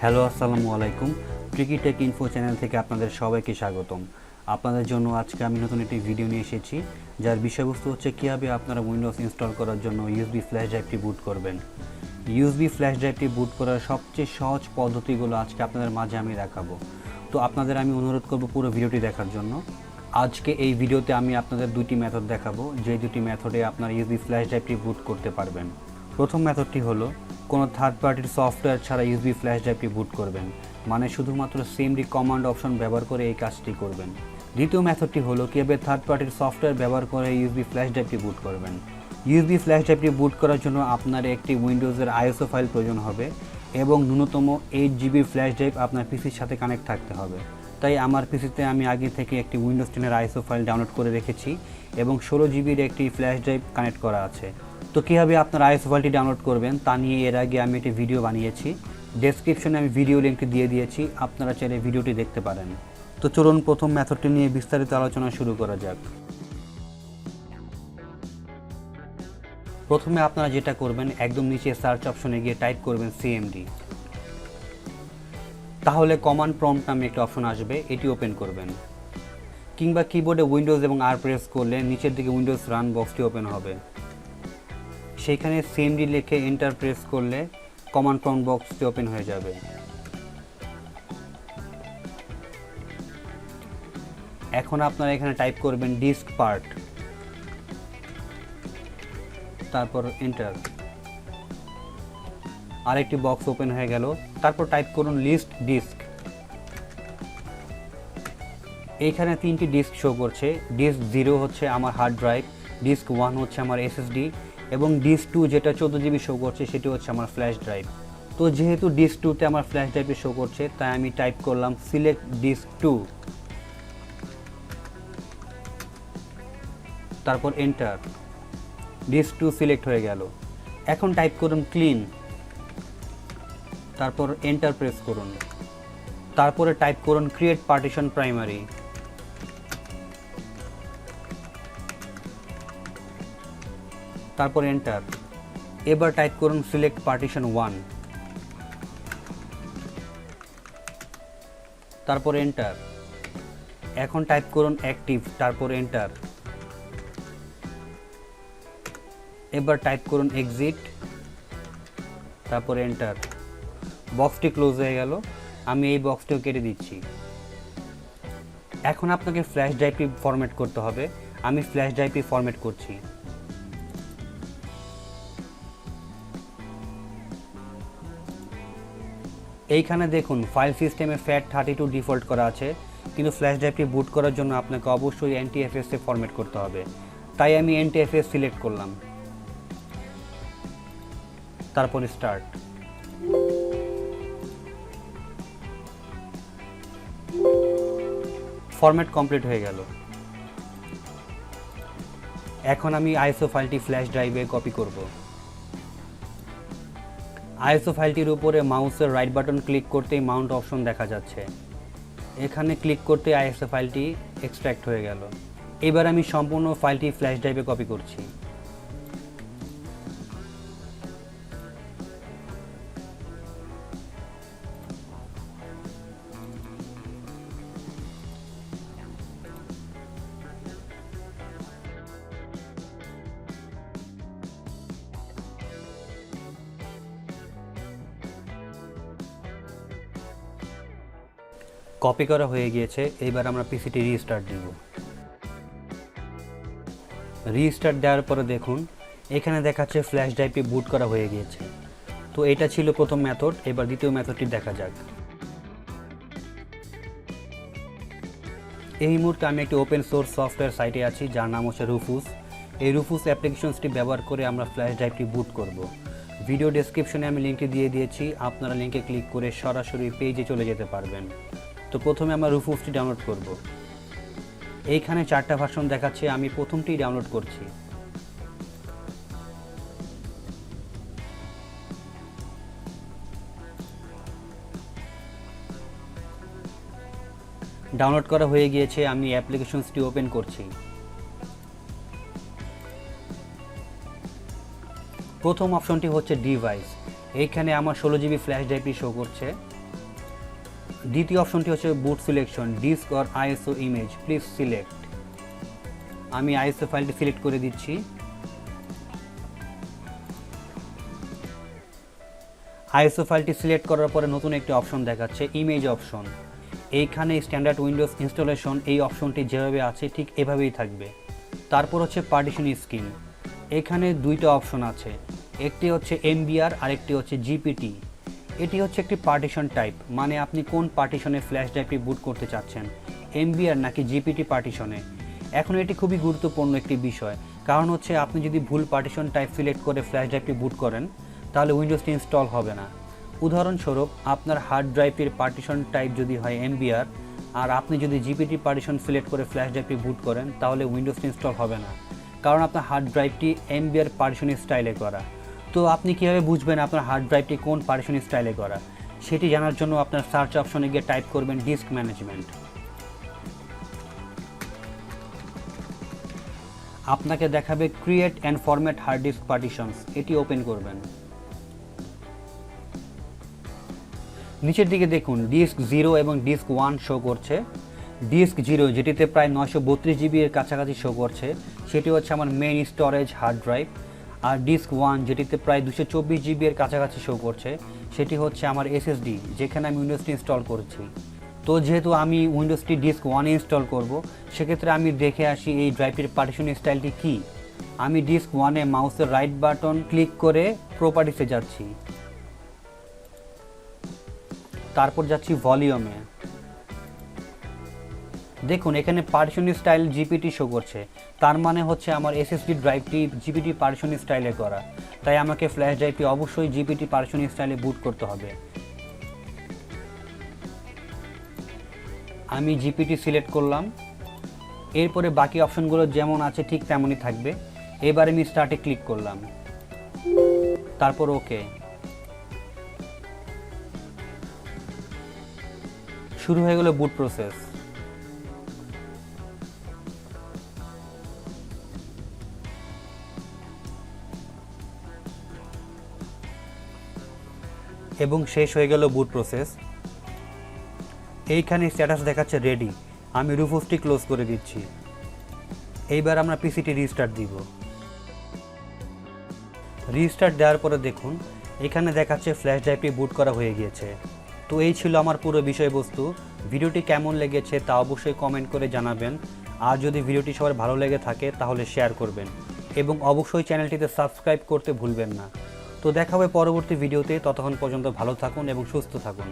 Hello আসসালামু আলাইকুম। Tricky take info channel থেকে আপনাদের সবাইকে স্বাগতম। আপনাদের জন্য আজকে আমি নতুন একটি ভিডিও নিয়ে এসেছি, যার বিষয়বস্তু হচ্ছে কীভাবে আপনারা উইন্ডোজ ইনস্টল করার জন্য ইউএসবি ফ্ল্যাশ ড্রাইভটি বুট করবেন। ইউএসবি ফ্ল্যাশ ড্রাইভটি বুট করার সবচেয়ে সহজ পদ্ধতিগুলো আজকে আপনাদের মাঝে আমি দেখাবো। তো আপনাদের আমি অনুরোধ করব পুরো ভিডিওটি দেখার জন্য। আজকে এই ভিডিওতে আমি আপনাদের দুটি মেথড দেখাবো, যে দুটি মেথডে আপনারা ইউএসবি ফ্ল্যাশ ড্রাইভটি বুট করতে পারবেন। প্রথম মেথডটি হলো কোনো থার্ড পার্টির সফটওয়্যার ছাড়া ইউএসবি ফ্ল্যাশ ড্রাইভটি বুট করবেন, মানে শুধুমাত্র সিএমডি কমান্ড অপশন ব্যবহার করে এই কাজটি করবেন। দ্বিতীয় মেথডটি হলো কীভাবে থার্ড পার্টির সফটওয়্যার ব্যবহার করে ইউএসবি ফ্ল্যাশ ড্রাইভটি বুট করবেন। ইউএসবি ফ্ল্যাশ ড্রাইভটি বুট করার জন্য আপনার একটি উইন্ডোজের আইএসও ফাইল প্রয়োজন হবে এবং ন্যূনতম 8 GB ফ্ল্যাশ ড্রাইভ আপনার পিসির সাথে কানেক্ট থাকতে হবে। তাই আমার পিসিতে আমি আগে থেকে একটি উইন্ডোজ 10 আইএসও ফাইল ডাউনলোড করে রেখেছি এবং 16 GBর একটি ফ্ল্যাশ ড্রাইভ কানেক্ট করা আছে। তো কীভাবে আপনার আইএসও ফাইলটি ডাউনলোড করবেন তা নিয়ে এর আগে আমি একটি ভিডিও বানিয়েছি, ডেসক্রিপশনে আমি ভিডিও লিঙ্কটি দিয়ে দিয়েছি, আপনারা চাইলে ভিডিওটি দেখতে পারেন। তো চলুন প্রথম মেথডটি নিয়ে বিস্তারিত আলোচনা শুরু করা যাক। প্রথমে আপনারা যেটা করবেন, একদম নিচে সার্চ অপশনে গিয়ে টাইপ করবেন সিএমডি। তাহলে কমান্ড প্রম্পট নামে একটা অপশন আসবে, এটি ওপেন করবেন। কিংবা কিবোর্ডে উইন্ডোজ এবং আর প্রেস করলে নিচের দিকে উইন্ডোজ রান বক্সটি ওপেন হবে। সেইখানে সিএমডি লিখে এন্টার প্রেস করলে কমান্ড প্রম্পট বক্সটি ওপেন হয়ে যাবে। এখন আপনারা এখানে টাইপ করবেন ডিস্ক পার্ট, তারপর এন্টার। আরেকটি বক্স ওপেন হয়ে গেল। তারপর টাইপ করুন লিস্ট ডিস্ক। এইখানে 3টি ডিস্ক শো করছে। ডিস্ক 0 হচ্ছে আমার হার্ড ড্রাইভ, ডিস্ক 1 হচ্ছে আমার এসএসডি এবং ডিস্ক 2 যেটা 14 GB শো করছে সেটি হচ্ছে আমার ফ্ল্যাশ ড্রাইভ। তো যেহেতু ডিস্ক 2তে আমার ফ্ল্যাশ ড্রাইভে শো করছে, তাই আমি টাইপ করলাম সিলেক্ট ডিস্ক 2, তারপর এন্টার। ডিস্ক 2 সিলেক্ট হয়ে গেল। এখন টাইপ করুন ক্লিন, তারপর এন্টার প্রেস করুন। তারপরে টাইপ করুন ক্রিয়েট পার্টিশন প্রাইমারি, তারপর এন্টার। এবার টাইপ করুন সিলেক্ট পার্টিশন 1, তারপর এন্টার। এখন টাইপ করুন অ্যাক্টিভ, তারপর এন্টার। এবার টাইপ করুন এক্সিট, তারপর এন্টার। বক্সটি ক্লোজ হয়ে গেল। আমি এই বক্সটিও কেটে দিচ্ছি। এখন আপনাকে ফ্ল্যাশ ড্রাইভটি ফরম্যাট করতে হবে। আমি ফ্ল্যাশ ড্রাইভটি ফরম্যাট করছি। এইখানে দেখুন ফাইল সিস্টেমে FAT32 ডিফল্ট করা আছে, কিন্তু ফ্ল্যাশ ড্রাইভটি বুট করার জন্য আপনাকে অবশ্যই NTFS-এ ফরম্যাট করতে হবে। তাই আমি NTFS সিলেক্ট করলাম, তারপর স্টার্ট। ফরম্যাট কমপ্লিট হয়ে গেল। এখন আমি আইএসও ফাইলটি ফ্ল্যাশ ড্রাইভে কপি করব। আইএসও ফাইলটির উপরে মাউসের রাইট বাটন ক্লিক করতেই মাউন্ট অপশন দেখা যাচ্ছে। এখানে ক্লিক করতে আইএসও ফাইলটি এক্সট্র্যাক্ট হয়ে গেল। এবার আমি সম্পূর্ণ ফাইলটি ফ্ল্যাশ ড্রাইভে কপি করছি। কপি করা হয়ে গিয়েছে। এইবার আমরা পিসিটি রিস্টার্ট দিব। রিস্টার্ট দেওয়ার পরে দেখুন এখানে দেখাচ্ছে ফ্ল্যাশ ড্রাইভটি বুট করা হয়ে গিয়েছে। তো এটা ছিল প্রথম মেথড। এবার দ্বিতীয় মেথডটি দেখা যাক। এই মুহূর্তে আমি একটি ওপেন সোর্স সফটওয়্যার সাইটে আছি, যার নাম হচ্ছে রুফুস। এই রুফুস অ্যাপ্লিকেশনসটি ব্যবহার করে আমরা ফ্ল্যাশ ড্রাইভটি বুট করব। ভিডিও ডেসক্রিপশনে আমি লিঙ্কটি দিয়ে দিয়েছি, আপনারা লিঙ্কে ক্লিক করে সরাসরি পেজে চলে যেতে পারবেন। তো প্রথমে আমরা রুফুসটি ডাউনলোড করব। এইখানে 4টা ভার্সন দেখাচ্ছে, আমি প্রথমটি ডাউনলোড করছি। ডাউনলোড করা হয়ে গিয়েছে। আমি অ্যাপ্লিকেশনসটি ওপেন করছি। প্রথম অপশনটি হচ্ছে ডিভাইস। এইখানে আমার 16 GB ফ্ল্যাশ ড্রাইভটি শো করছে। দ্বিতীয় অপশনটি হচ্ছে boot selection, disk or ISO image, please select. আমি আইএসও ফাইলটি সিলেক্ট করে দিচ্ছি। আইএসও ফাইলটি সিলেক্ট করার পরে নতুন একটি অপশন দেখাচ্ছে, ইমেজ অপশন। এইখানে স্ট্যান্ডার্ড উইন্ডোজ ইনস্টলেশন এই অপশনটি যেভাবে আছে ঠিক এভাবেই থাকবে। তারপর হচ্ছে পার্টিশন স্কিম, এখানে দুইটা অপশন আছে, একটি হচ্ছে এমবিআর আর একটি হচ্ছে জিপিটি। এটি হচ্ছে একটি পার্টিশন টাইপ, মানে আপনি কোন পার্টিশনে ফ্ল্যাশ ড্রাইভটি বুট করতে চাচ্ছেন, এমবিআর নাকি জিপিটি পার্টিশনে। এখন এটি খুবই গুরুত্বপূর্ণ একটি বিষয়, কারণ হচ্ছে আপনি যদি ভুল পার্টিশন টাইপ সিলেক্ট করে ফ্ল্যাশ ড্রাইভটি বুট করেন তাহলে উইন্ডোজটি ইনস্টল হবে না। উদাহরণস্বরূপ আপনার হার্ড ড্রাইভটির পার্টিশন টাইপ যদি হয় এমবিআর আর আপনি যদি জিপিটি পার্টিশন সিলেক্ট করে ফ্ল্যাশ ড্রাইভটি বুট করেন তাহলে উইন্ডোজটি ইনস্টল হবে না, কারণ আপনার হার্ড ড্রাইভটি এমবিআর পার্টিশন স্টাইলে করা। তো আপনি কীভাবে বুঝবেন আপনার হার্ড ড্রাইভটি কোন পার্টিশন স্টাইলে করা? সেটি জানার জন্য আপনার সার্চ অপশনে গিয়ে টাইপ করবেন ডিস্ক ম্যানেজমেন্ট। আপনাকে দেখাবে create and format hard disk partitions, এটি ওপেন করবেন। নিচের দিকে দেখুন ডিস্ক 0 এবং ডিস্ক 1 শো করছে। ডিস্ক 0 যেটিতে প্রায় 932 জিবি এর কাছাকাছি শো করছে সেটি হচ্ছে আমার মেইন স্টোরেজ হার্ড ড্রাইভ, আর ডিস্ক 1 যেটিতে প্রায় 224 জিবি এর কাছাকাছি শো করছে সেটি হচ্ছে আমার এসএসডি, যেখানে আমি উইন্ডোজটি ইনস্টল করেছি। তো যেহেতু আমি উইন্ডোজটি ডিস্ক 1 ইনস্টল করব, সেক্ষেত্রে আমি দেখে আসি এই ড্রাইভটির পার্টিশন স্টাইলটি কী। আমি ডিস্ক 1-এ মাউসের রাইট বাটন ক্লিক করে প্রপার্টিসে যাচ্ছি, তারপর যাচ্ছি ভলিউমে। দেখুন এখানে পার্টিশন স্টাইল জিপিটি শো করছে, তার মানে হচ্ছে আমার এসএসডি ড্রাইভটি জিপিটি পার্টিশন স্টাইলে করা, তাই আমাকে ফ্ল্যাশ ড্রাইভটি অবশ্যই জিপিটি পার্টিশন স্টাইলে বুট করতে হবে। আমি জিপিটি সিলেক্ট করলাম, এরপরে বাকি অপশনগুলো যেমন আছে ঠিক তেমনই থাকবে। এবার আমি স্টার্টে ক্লিক করলাম, তারপর ওকে। শুরু হয়ে গেল বুট প্রসেস। এবং শেষ হয়ে গেল বুট প্রসেস। এইখানে স্ট্যাটাস দেখাচ্ছে রেডি, আমি রুফোসটি ক্লোজ করে দিচ্ছি। এইবার আমরা পিসিটি রিস্টার্ট দিব। রিস্টার্ট দেওয়ার পরে দেখুন এখানে দেখাচ্ছে ফ্ল্যাশ ড্রাইভটি বুট করা হয়ে গিয়েছে। তো এই ছিল আমার পুরো বিষয়বস্তু। ভিডিওটি কেমন লেগেছে তা অবশ্যই কমেন্ট করে জানাবেন, আর যদি ভিডিওটি সবার ভালো লেগে থাকে তাহলে শেয়ার করবেন এবং অবশ্যই চ্যানেলটিতে সাবস্ক্রাইব করতে ভুলবেন না। তো দেখা হবে পরবর্তী ভিডিওতে, ততক্ষণ পর্যন্ত ভালো থাকুন এবং সুস্থ থাকুন।